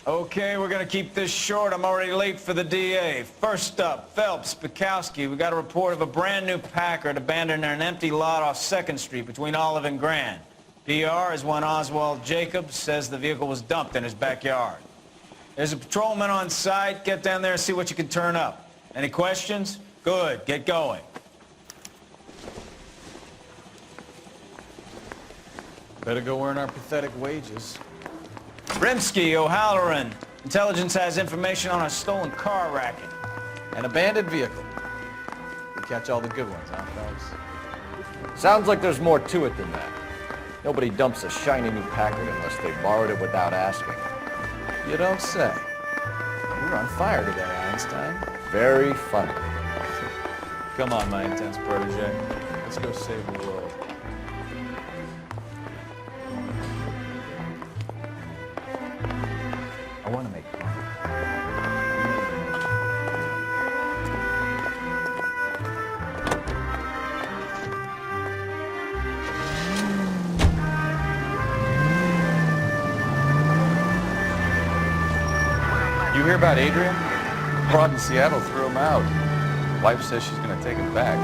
Okay, we're gonna keep this short. I'm already late for the DA. First up, Phelps, Bukowski. We got a report of a brand new Packard abandoned in an empty lot off 2nd Street between Olive and Grand. PR is one Oswald Jacobs says the vehicle was dumped in his backyard. There's a patrolman on site. Get down there and see what you can turn up. Any questions? Good, get going. Better go earn our pathetic wages. Rimsky, O'Halloran. Intelligence has information on a stolen car racket. An abandoned vehicle. We catch all the good ones, huh, fellas? Sounds like there's more to it than that. Nobody dumps a shiny new Packard unless they borrowed it without asking. You don't say. You're on fire today, Einstein. Very funny. Come on, my intense protege. Let's go save the world. I want to make fun. You hear about Adrian? Broad in Seattle threw him out. Wife says she's going to take him back.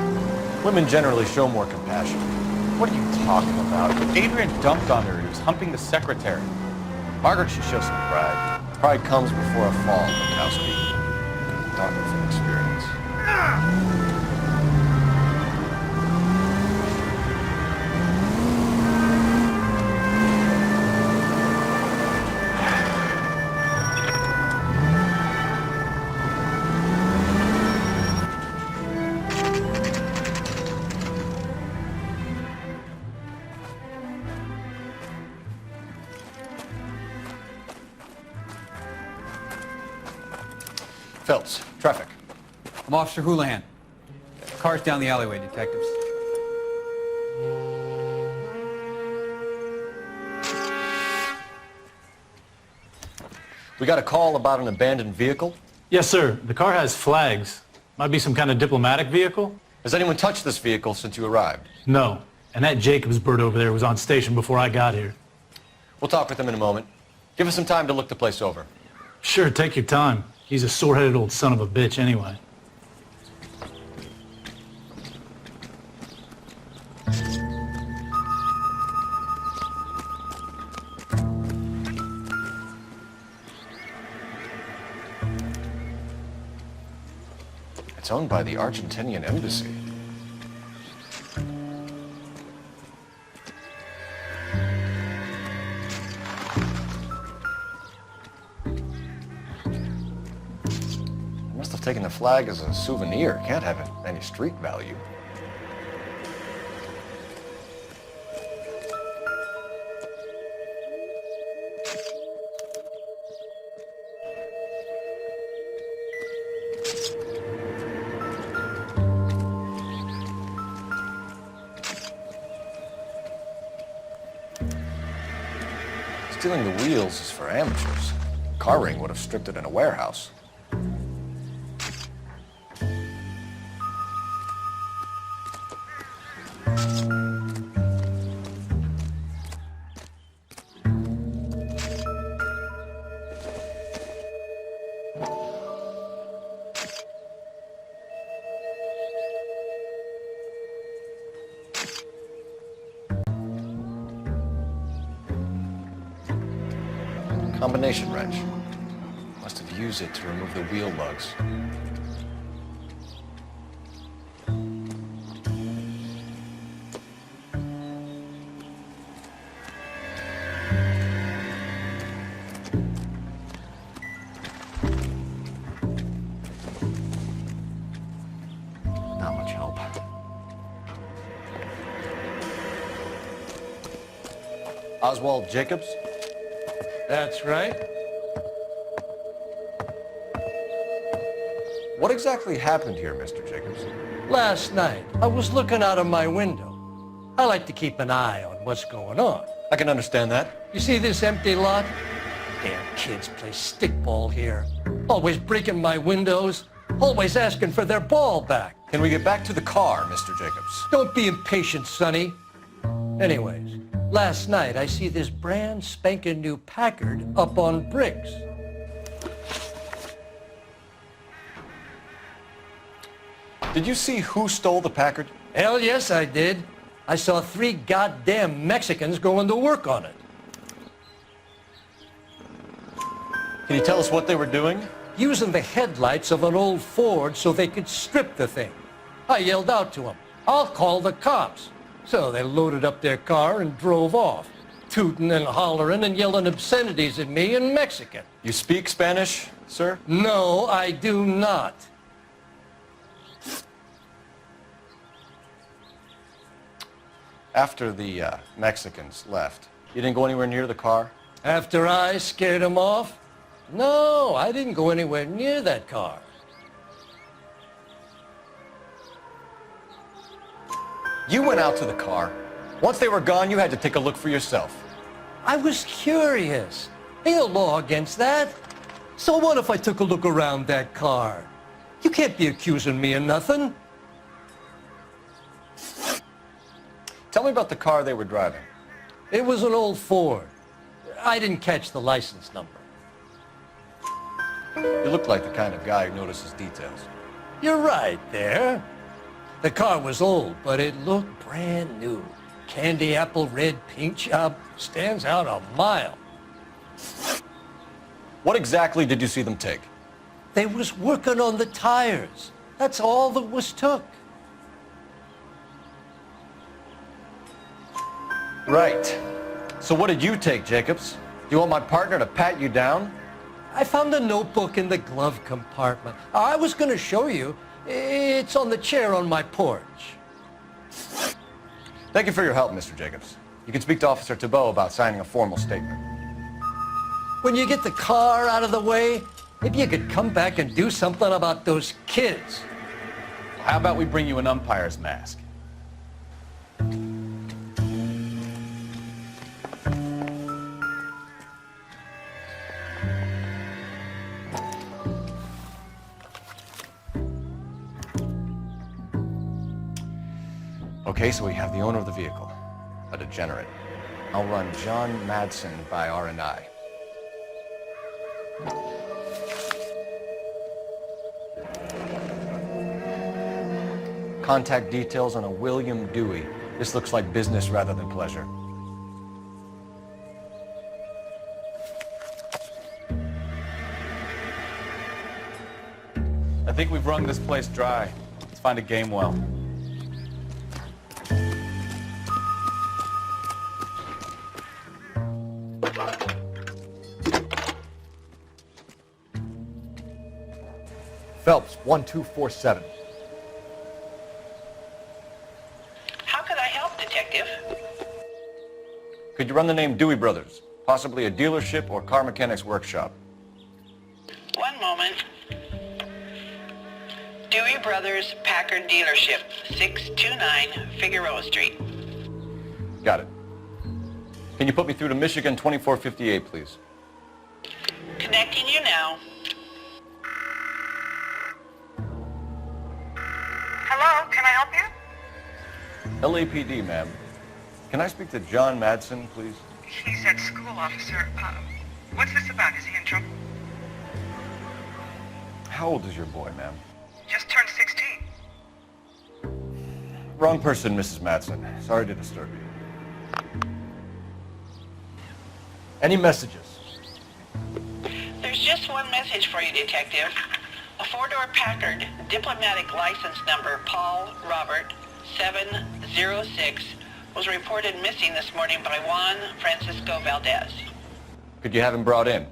Women generally show more compassion. What are you talking about? Adrian dumped on her. He was humping the secretary. Margaret should show some pride. Pride comes before a fall, Bukowski. Talking from experience. Phelps, traffic. I'm Officer Houlihan. Car's down the alleyway, detectives. We got a call about an abandoned vehicle. Yes, sir. The car has flags. Might be some kind of diplomatic vehicle? Has anyone touched this vehicle since you arrived? No. And that Jacobs bird over there was on station before I got here. We'll talk with him in a moment. Give us some time to look the place over. Sure, take your time. He's a sore-headed old son of a bitch anyway. It's owned by the Argentinian embassy. Must have taken the flag as a souvenir. Can't have any street value. Stealing the wheels is for amateurs. Car ring would have stripped it in a warehouse. Combination wrench. Must have used it to remove the wheel lugs. Not much help. Oswald Jacobs? That's right. What exactly happened here, Mr. Jacobs? Last night, I was looking out of my window. I like to keep an eye on what's going on. I can understand that. You see this empty lot? Damn kids play stickball here. Always breaking my windows. Always asking for their ball back. Can we get back to the car, Mr. Jacobs? Don't be impatient, Sonny. Anyways, last night I see this brand spanking new Packard up on bricks. Did you see who stole the Packard? Hell yes, I did. I saw 3 goddamn Mexicans going to work on it. Can you tell us what they were doing? Using the headlights of an old Ford so they could strip the thing. I yelled out to them, "I'll call the cops." So they loaded up their car and drove off, tooting and hollering and yelling obscenities at me in Mexican. You speak Spanish, sir? No, I do not. After the Mexicans left, you didn't go anywhere near the car? After I scared them off? No, I didn't go anywhere near that car. You went out to the car. Once they were gone, you had to take a look for yourself. I was curious. Ain't no law against that. So what if I took a look around that car? You can't be accusing me of nothing. Tell me about the car they were driving. It was an old Ford. I didn't catch the license number. You look like the kind of guy who notices details. You're right there. The car was old, but it looked brand new. Candy apple red paint job stands out a mile. What exactly did you see them take? They was working on the tires. That's all that was took. Right. So what did you take, Jacobs? Do you want my partner to pat you down? I found a notebook in the glove compartment. I was going to show you. It's on the chair on my porch. Thank you for your help, Mr. Jacobs. You can speak to Officer Thibault about signing a formal statement. When you get the car out of the way, maybe you could come back and do something about those kids. How about we bring you an umpire's mask? Okay, so we have the owner of the vehicle, a degenerate. I'll run John Madsen by R&I. Contact details on a William Dewey. This looks like business rather than pleasure. I think we've wrung this place dry. Let's find a game well. Phelps, 1247. How could I help, Detective? Could you run the name Dewey Brothers? Possibly a dealership or car mechanics workshop. One moment. Dewey Brothers Packard Dealership, 629 Figueroa Street. Got it. Can you put me through to Michigan 2458, please? Connecting you now. Hello, can I help you? LAPD, ma'am. Can I speak to John Madsen, please? He's at school, officer. What's this about? Is he in trouble? How old is your boy, ma'am? Just turned 16. Wrong person, Mrs. Madsen. Sorry to disturb you. Any messages? There's just one message for you, Detective. A four-door Packard, diplomatic license number Paul Robert 706, was reported missing this morning by Juan Francisco Valdez. Could you have him brought in?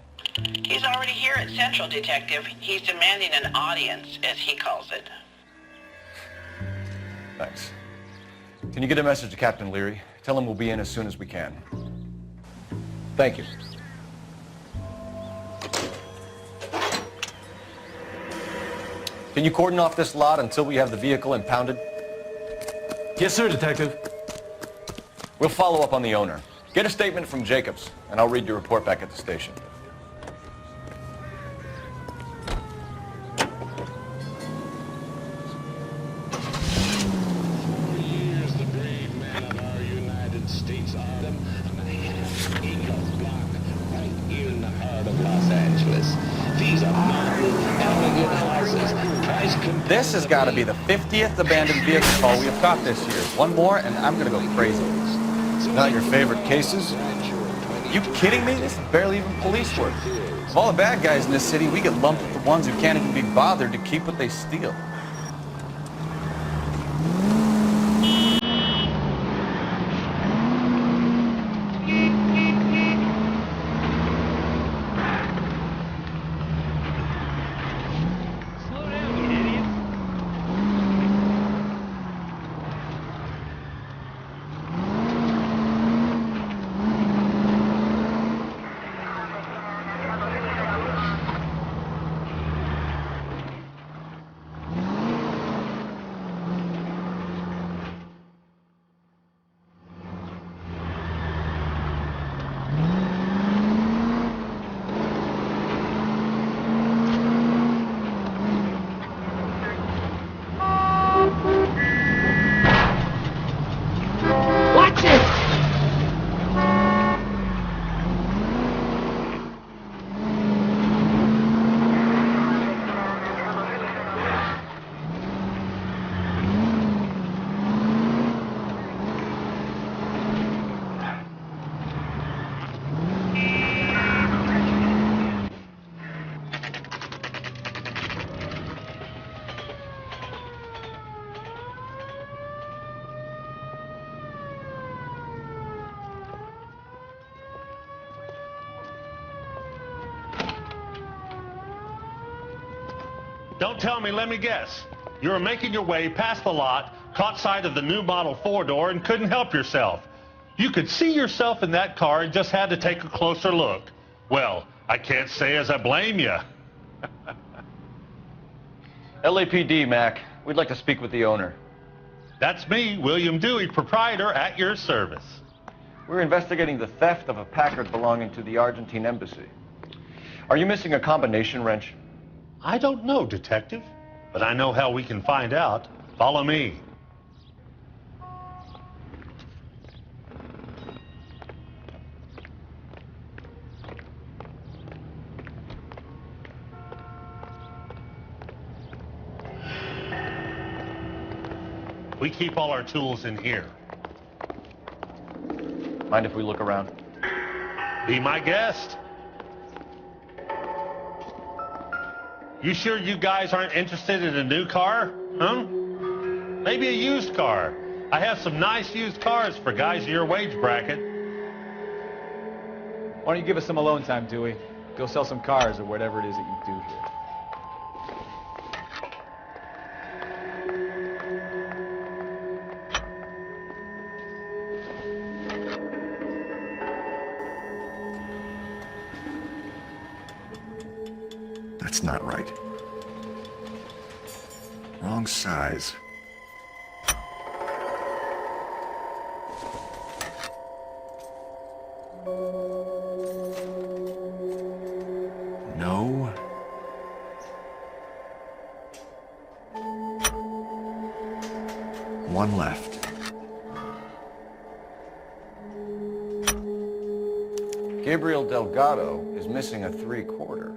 He's already here at Central, Detective. He's demanding an audience, as he calls it. Thanks. Can you get a message to Captain Leary? Tell him we'll be in as soon as we can. Thank you. Can you cordon off this lot until we have the vehicle impounded? Yes, sir, Detective. We'll follow up on the owner. Get a statement from Jacobs, and I'll read your report back at the station. Here's the brave man of our United States Army, and a half-acre block right in the heart of Los Angeles. These are modern, elegant houses, priced This has got to be the 50th abandoned vehicle call we have caught this year. One more, and I'm going to go crazy. Not your favorite cases? You kidding me? This is barely even police work. Of all the bad guys in this city, we get lumped with the ones who can't even be bothered to keep what they steal. Don't tell me, let me guess. You were making your way past the lot, caught sight of the new model four-door, and couldn't help yourself. You could see yourself in that car and just had to take a closer look. Well, I can't say as I blame you. LAPD, Mac. We'd like to speak with the owner. That's me, William Dewey, proprietor, at your service. We're investigating the theft of a Packard belonging to the Argentine embassy. Are you missing a combination wrench? I don't know, Detective, but I know how we can find out. Follow me. We keep all our tools in here. Mind if we look around? Be my guest. You sure you guys aren't interested in a new car? Huh? Maybe a used car. I have some nice used cars for guys in your wage bracket. Why don't you give us some alone time, Dewey? Go sell some cars or whatever it is that you do here. That's not right. Wrong size. No. One left. Gabriel Delgado is missing a 3/4.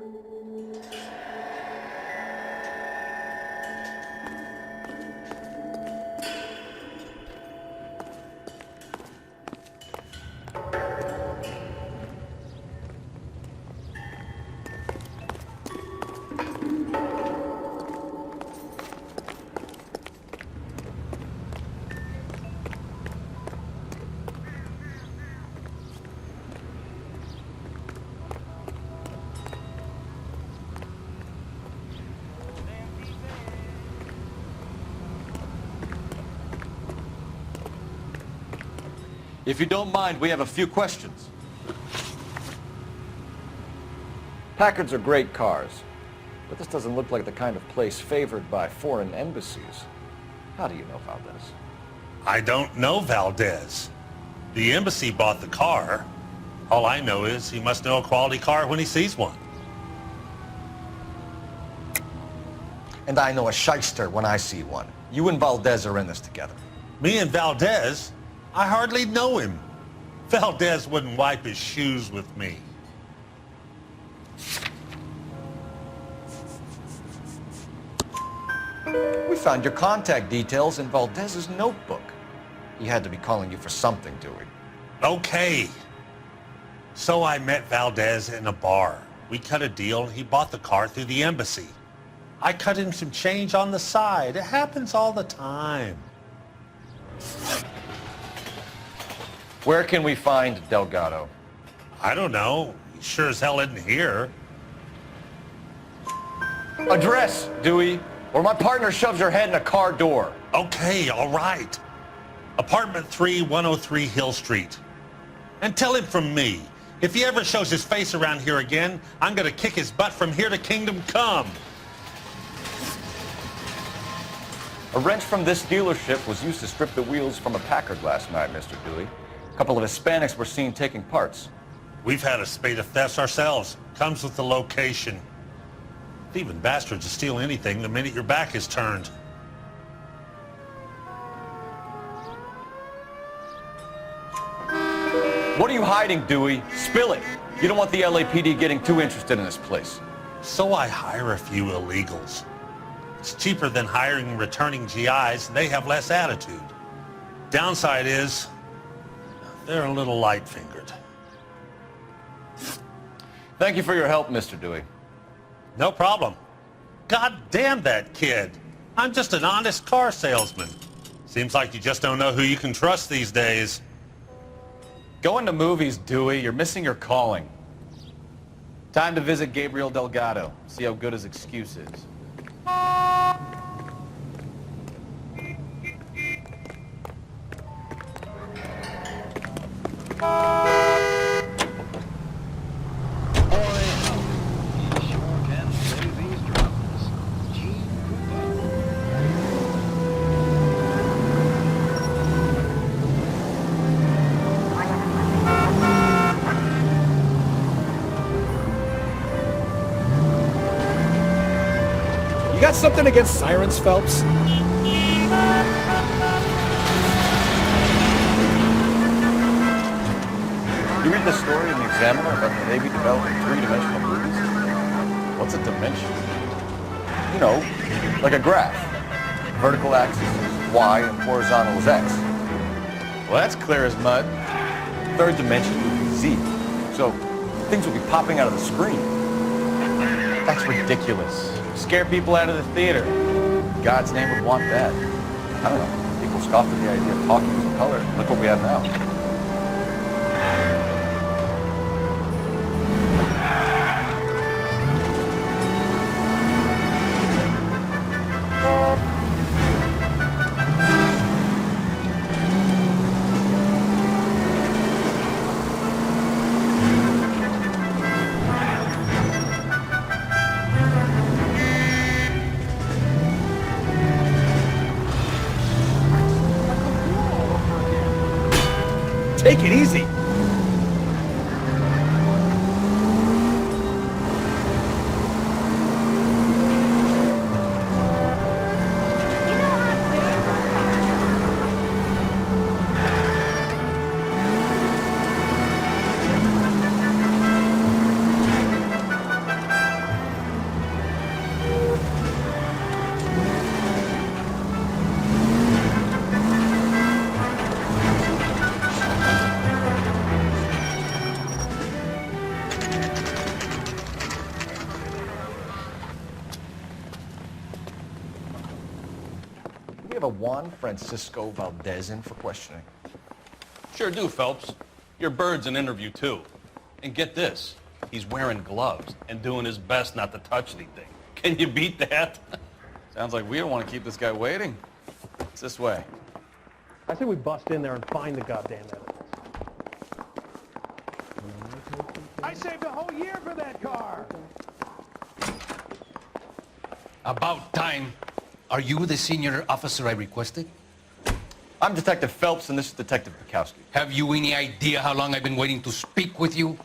If you don't mind, we have a few questions. Packards are great cars, but this doesn't look like the kind of place favored by foreign embassies. How do you know Valdez? I don't know Valdez. The embassy bought the car. All I know is he must know a quality car when he sees one. And I know a shyster when I see one. You and Valdez are in this together. Me and Valdez? I hardly know him. Valdez wouldn't wipe his shoes with me. We found your contact details in Valdez's notebook. He had to be calling you for something, Dewey. Okay. So I met Valdez in a bar. We cut a deal and he bought the car through the embassy. I cut him some change on the side. It happens all the time. Where can we find Delgado? I don't know. He sure as hell isn't here. Address, Dewey, or my partner shoves your head in a car door. Okay, all right. Apartment 3, 103 Hill Street. And tell him from me, if he ever shows his face around here again, I'm gonna kick his butt from here to Kingdom Come. A wrench from this dealership was used to strip the wheels from a Packard last night, Mr. Dewey. A couple of Hispanics were seen taking parts. We've had a spate of thefts ourselves. Comes with the location. Thieving bastards will steal anything the minute your back is turned. What are you hiding, Dewey? Spill it. You don't want the LAPD getting too interested in this place. So I hire a few illegals. It's cheaper than hiring returning GIs, and they have less attitude. Downside is, they're a little light-fingered. Thank you for your help, Mr. Dewey. No problem. God damn that kid. I'm just an honest car salesman. Seems like you just don't know who you can trust these days. Going to movies, Dewey. You're missing your calling. Time to visit Gabriel Delgado. See how good his excuse is. You got something against sirens, Phelps? You read the story in the Examiner about the Navy developing three-dimensional movies? What's a dimension? You know, like a graph. Vertical axis is Y and horizontal is X. Well, that's clear as mud. Third dimension would be Z. So things will be popping out of the screen. That's ridiculous. Scare people out of the theater. God's name would want that. I don't know. People scoffed at the idea of talking in color. Look what we have now. Take it easy. We have a Juan Francisco Valdez in for questioning. Sure do, Phelps. Your bird's an interview, too. And get this, he's wearing gloves and doing his best not to touch anything. Can you beat that? Sounds like we don't want to keep this guy waiting. It's this way. I say we bust in there and find the goddamn evidence. I saved a whole year for that car! About time. Are you the senior officer I requested? I'm Detective Phelps, and this is Detective Bukowski. Have you any idea how long I've been waiting to speak with you?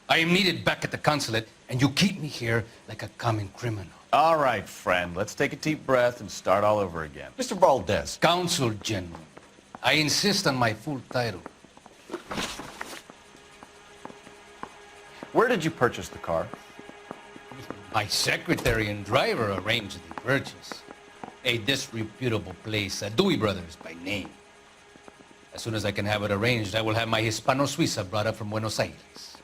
I am needed back at the consulate, and you keep me here like a common criminal. All right, friend. Let's take a deep breath and start all over again. Mr. Valdez. Consul General. I insist on my full title. Where did you purchase the car? My secretary and driver arranged the purchase. A disreputable place, Dewey Brothers by name. As soon as I can have it arranged, I will have my Hispano Suiza brought up from Buenos Aires.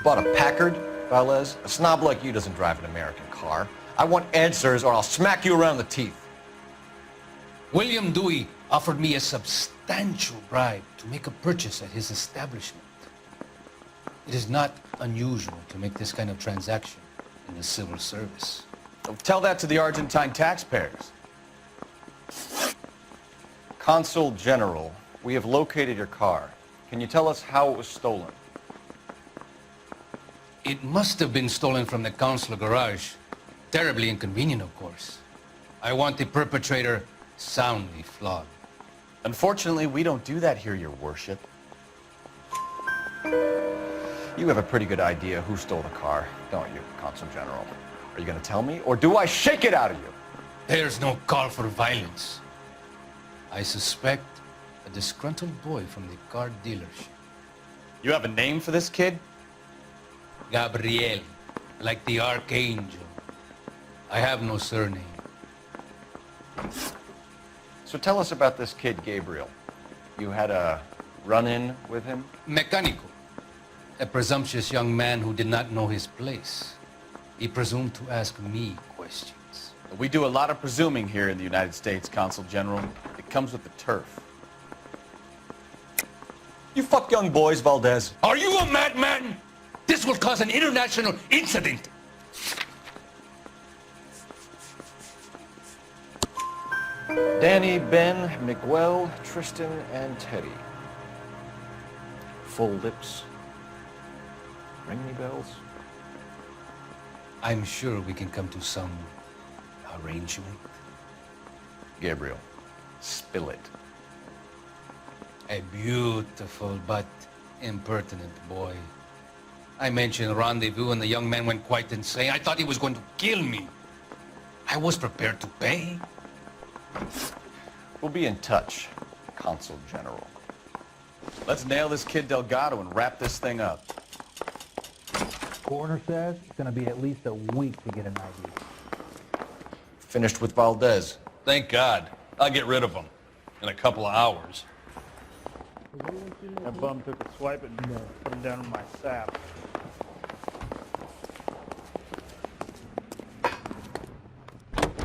Bought a Packard, Valdez? A snob like you doesn't drive an American car. I want answers or I'll smack you around the teeth. William Dewey offered me a substantial bribe to make a purchase at his establishment. It is not unusual to make this kind of transaction in the civil service. Tell that to the Argentine taxpayers. Consul General, we have located your car. Can you tell us how it was stolen? It must have been stolen from the consular garage. Terribly inconvenient, of course. I want the perpetrator soundly flogged. Unfortunately, we don't do that here, Your Worship. You have a pretty good idea who stole the car, don't you, Consul General? Are you going to tell me, or do I shake it out of you? There's no call for violence. I suspect a disgruntled boy from the car dealership. You have a name for this kid? Gabriel, like the archangel. I have no surname. So tell us about this kid, Gabriel. You had a run-in with him? Mecánico. A presumptuous young man who did not know his place. He presumed to ask me questions. We do a lot of presuming here in the United States, Consul General. It comes with the turf. You fuck young boys, Valdez. Are you a madman? This will cause an international incident. Danny, Ben, Miguel, Tristan, and Teddy. Full lips. Ring any bells? I'm sure we can come to some arrangement. Gabriel, spill it. A beautiful but impertinent boy. I mentioned rendezvous and the young man went quite insane. I thought he was going to kill me. I was prepared to pay. We'll be in touch, Consul General. Let's nail this kid Delgado and wrap this thing up. Coroner says it's going to be at least a week to get an ID. Finished with Valdez. Thank God. I'll get rid of him in a couple of hours. That bum took a swipe and put him down in my sap.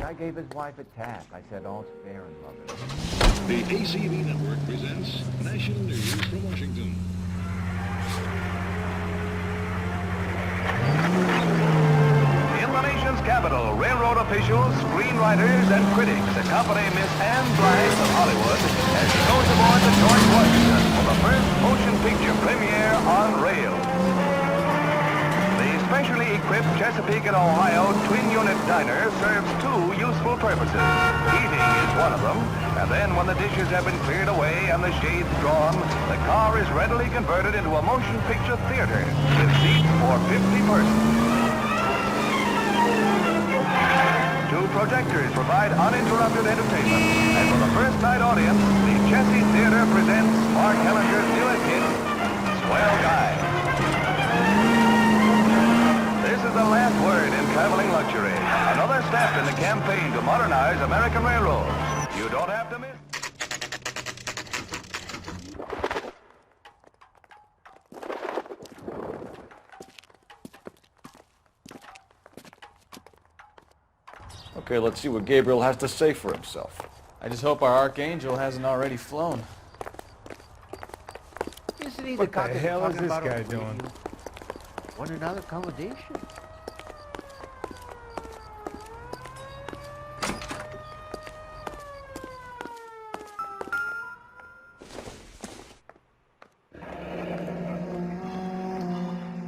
I gave his wife a tap. I said all's fair in love. The ACB Network presents National News from Washington. In the nation's capital, railroad officials, screenwriters, and critics accompany Miss Anne Blythe of Hollywood as she goes aboard the George Washington for the first motion picture premiere on rail. The specially equipped Chesapeake and Ohio twin-unit diner serves two useful purposes. Eating is one of them, and then when the dishes have been cleared away and the shades drawn, the car is readily converted into a motion picture theater with seats for 50 persons. Two projectors provide uninterrupted entertainment, and for the first night audience, the Chessie Theater presents Mark Hellinger's newest hit, Swell Guy. This is the last word in traveling luxury. Another step in the campaign to modernize American railroads. You don't have to miss. Okay, let's see what Gabriel has to say for himself. I just hope our archangel hasn't already flown. Isn't he What the cock that's hell is talking this about guy on the doing? radio? Want another accommodation?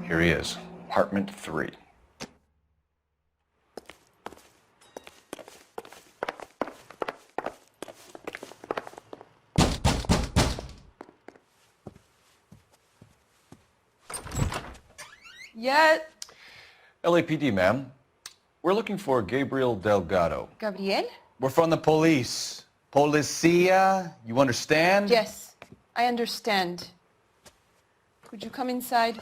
Here he is, apartment 3. Yet. LAPD, ma'am. We're looking for Gabriel Delgado. Gabriel? We're from the police. Policia, you understand? Yes, I understand. Could you come inside?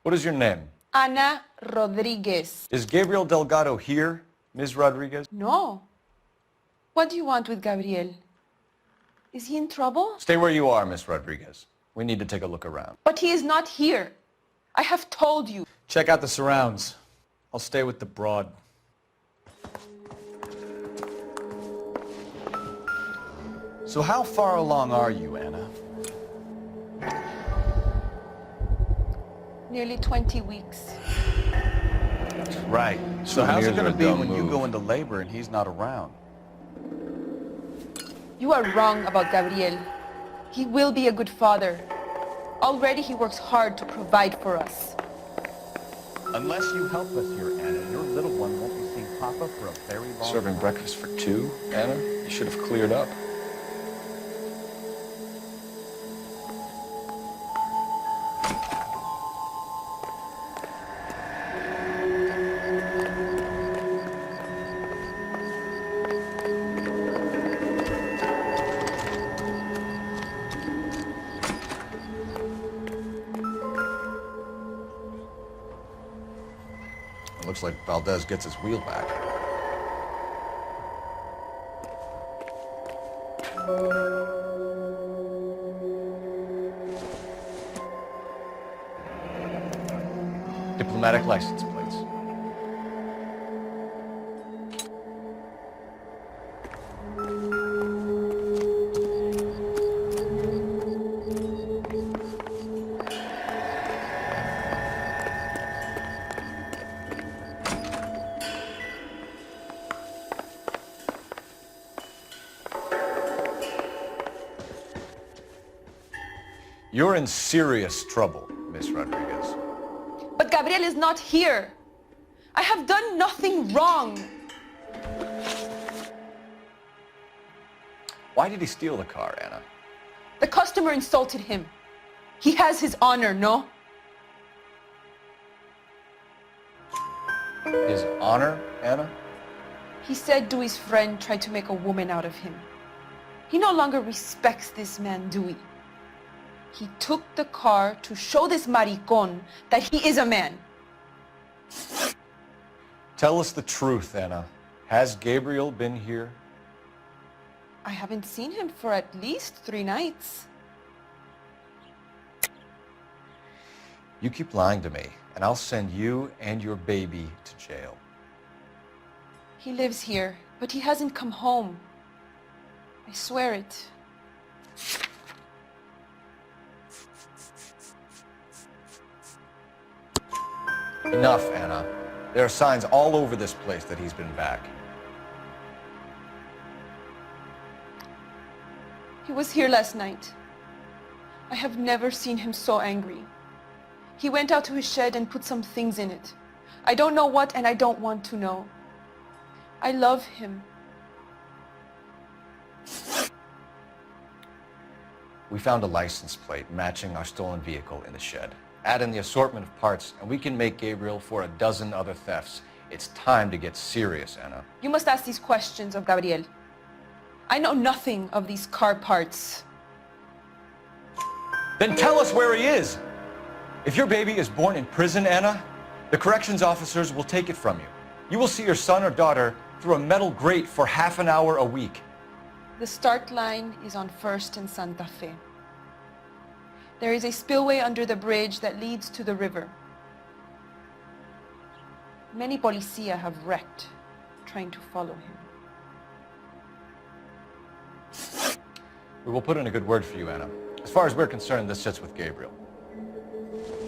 What is your name? Ana Rodriguez. Is Gabriel Delgado here, Ms. Rodriguez? No. What do you want with Gabriel? Is he in trouble? Stay where you are, Ms. Rodriguez. We need to take a look around. But he is not here. I have told you. Check out the surrounds. I'll stay with the broad. So how far along are you, Anna? Nearly 20 weeks. Right. So how's it Souvenirs going are to a be dumb when you move. go into labor and he's not around? You are wrong about Gabriel. He will be a good father. Already he works hard to provide for us. Unless you help us here, Anna, your little one won't be seeing Papa for a very long time. Serving breakfast for two, Anna? You should have cleared up. Looks like Valdez gets his wheel back. Diplomatic license plates. You're in serious trouble, Miss Rodriguez. But Gabriel is not here. I have done nothing wrong. Why did he steal the car, Anna? The customer insulted him. He has his honor, no? His honor, Anna? He said Dewey's friend tried to make a woman out of him. He no longer respects this man, Dewey. He took the car to show this maricón that he is a man. Tell us the truth, Anna. Has Gabriel been here? I haven't seen him for at least 3 nights. You keep lying to me, and I'll send you and your baby to jail. He lives here, but he hasn't come home. I swear it. Enough, Anna. There are signs all over this place that he's been back. He was here last night. I have never seen him so angry. He went out to his shed and put some things in it. I don't know what, and I don't want to know. I love him. We found a license plate matching our stolen vehicle in the shed. Add in the assortment of parts, and we can make Gabriel for a dozen other thefts. It's time to get serious, Anna. You must ask these questions of Gabriel. I know nothing of these car parts. Then tell us where he is! If your baby is born in prison, Anna, the corrections officers will take it from you. You will see your son or daughter through a metal grate for half an hour a week. The start line is on 1st and Santa Fe. There is a spillway under the bridge that leads to the river. Many policia have wrecked trying to follow him. We will put in a good word for you, Anna. As far as we're concerned, this sits with Gabriel.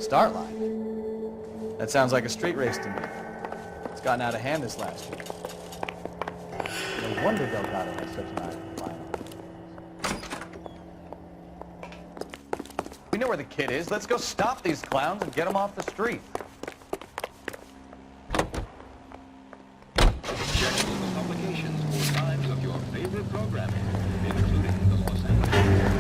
Start line? That sounds like a street race to me. It's gotten out of hand this last week. No wonder Delgado has such an eye for violence. We know where the kid is. Let's go stop these clowns and get them off the street. Check local publications for times of your favorite programming, including the Los Angeles.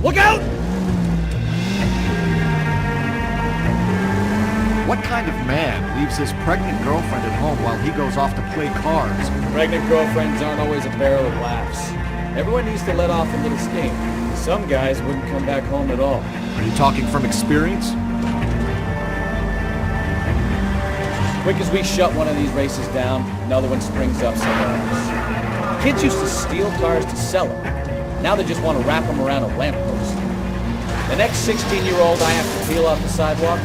Look out! What kind of man leaves his pregnant girlfriend at home while he goes off to play cards? Pregnant girlfriends aren't always a barrel of laughs. Everyone needs to let off a little steam. Some guys wouldn't come back home at all. Are you talking from experience? Quick as we shut one of these races down, another one springs up somewhere else. Kids used to steal cars to sell them. Now they just want to wrap them around a lamppost. The next 16-year-old I have to peel off the sidewalk,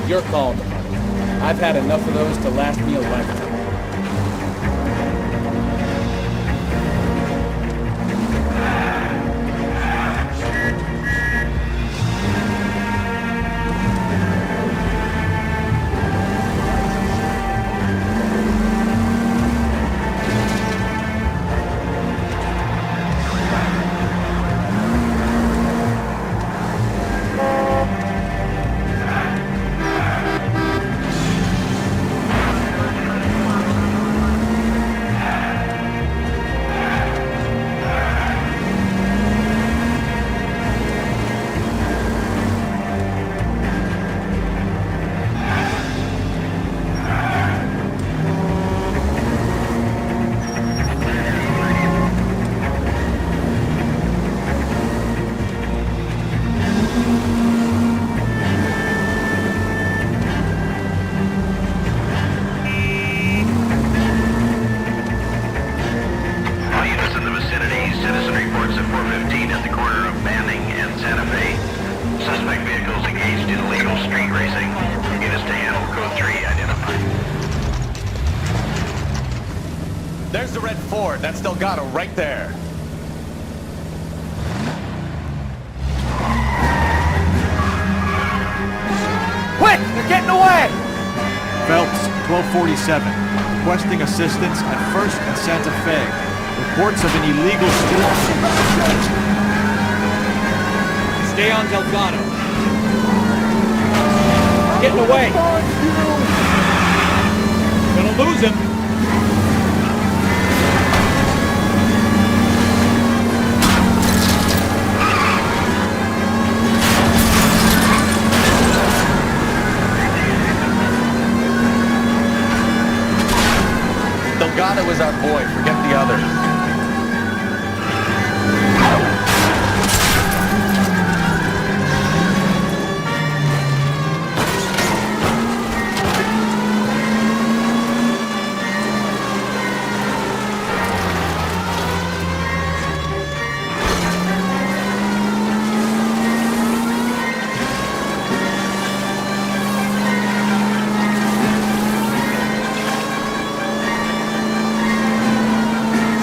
you're calling them. I've had enough of those to last me a lifetime. There's the red Ford. That's Delgado right there. Quick! They're getting away! Phelps, 1247. Requesting assistance at 1st and Santa Fe. Reports of an illegal street. Stay on Delgado. Getting away. Gonna lose him. Delgado is our boy. Forget the others.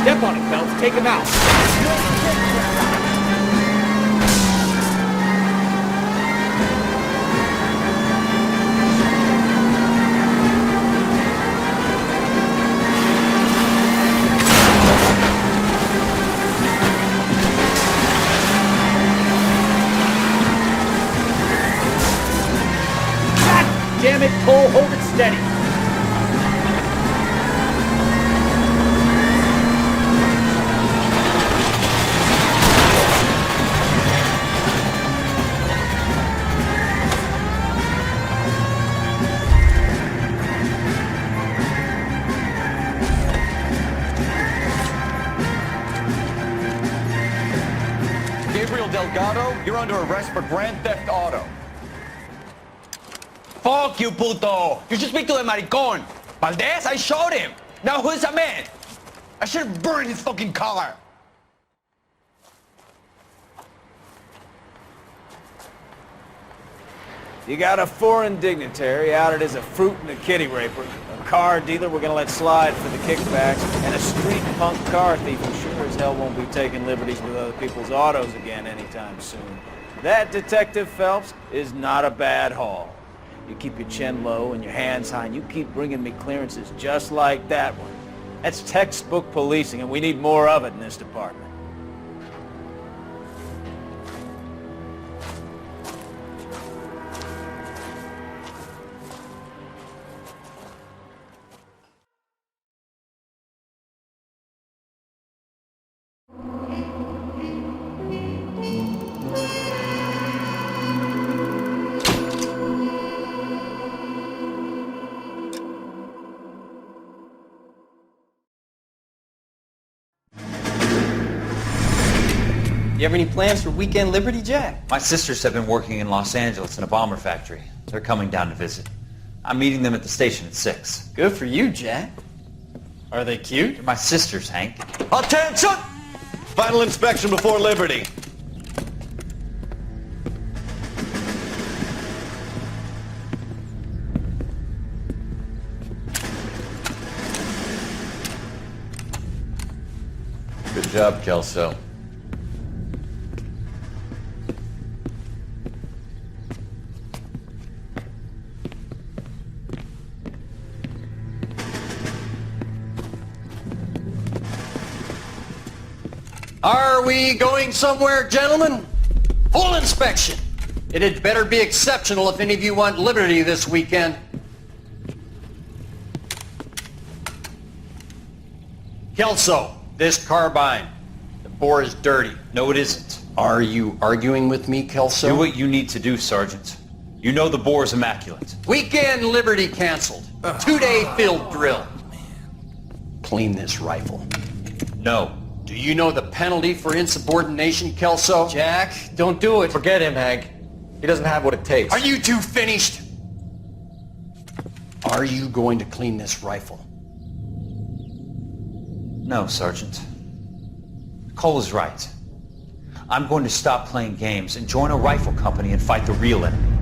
Step on it, Phelps. Take him out. God damn it, Cole. Hold it steady. Delgado, you're under arrest for grand theft auto. Fuck you, puto! You should speak to the maricon. Valdez, I showed him. Now who's the man? I should have burned his fucking car. You got a foreign dignitary outed as a fruit and a kitty raper, a car dealer we're gonna let slide for the kickbacks, and a street punk car thief who sure as hell won't be taking liberties with other people's autos again anytime soon. That, Detective Phelps, is not a bad haul. You keep your chin low and your hands high, and you keep bringing me clearances just like that one. That's textbook policing, and we need more of it in this department. You have any plans for Weekend Liberty, Jack? My sisters have been working in Los Angeles in a bomber factory. They're coming down to visit. I'm meeting them at the station at 6. Good for you, Jack. Are they cute? They're my sisters, Hank. Attention! Final inspection before Liberty. Good job, Kelso. Are we going somewhere, gentlemen? Full inspection. It had better be exceptional if any of you want liberty this weekend. Kelso, this carbine. The bore is dirty. No, it isn't. Are you arguing with me, Kelso? Do what you need to do, Sergeant. You know the bore is immaculate. Weekend liberty canceled. 2-day field drill. Clean this rifle. No. Do you know the penalty for insubordination, Kelso? Jack, don't do it. Forget him, Hank. He doesn't have what it takes. Are you two finished? Are you going to clean this rifle? No, Sergeant. Cole is right. I'm going to stop playing games and join a rifle company and fight the real enemy.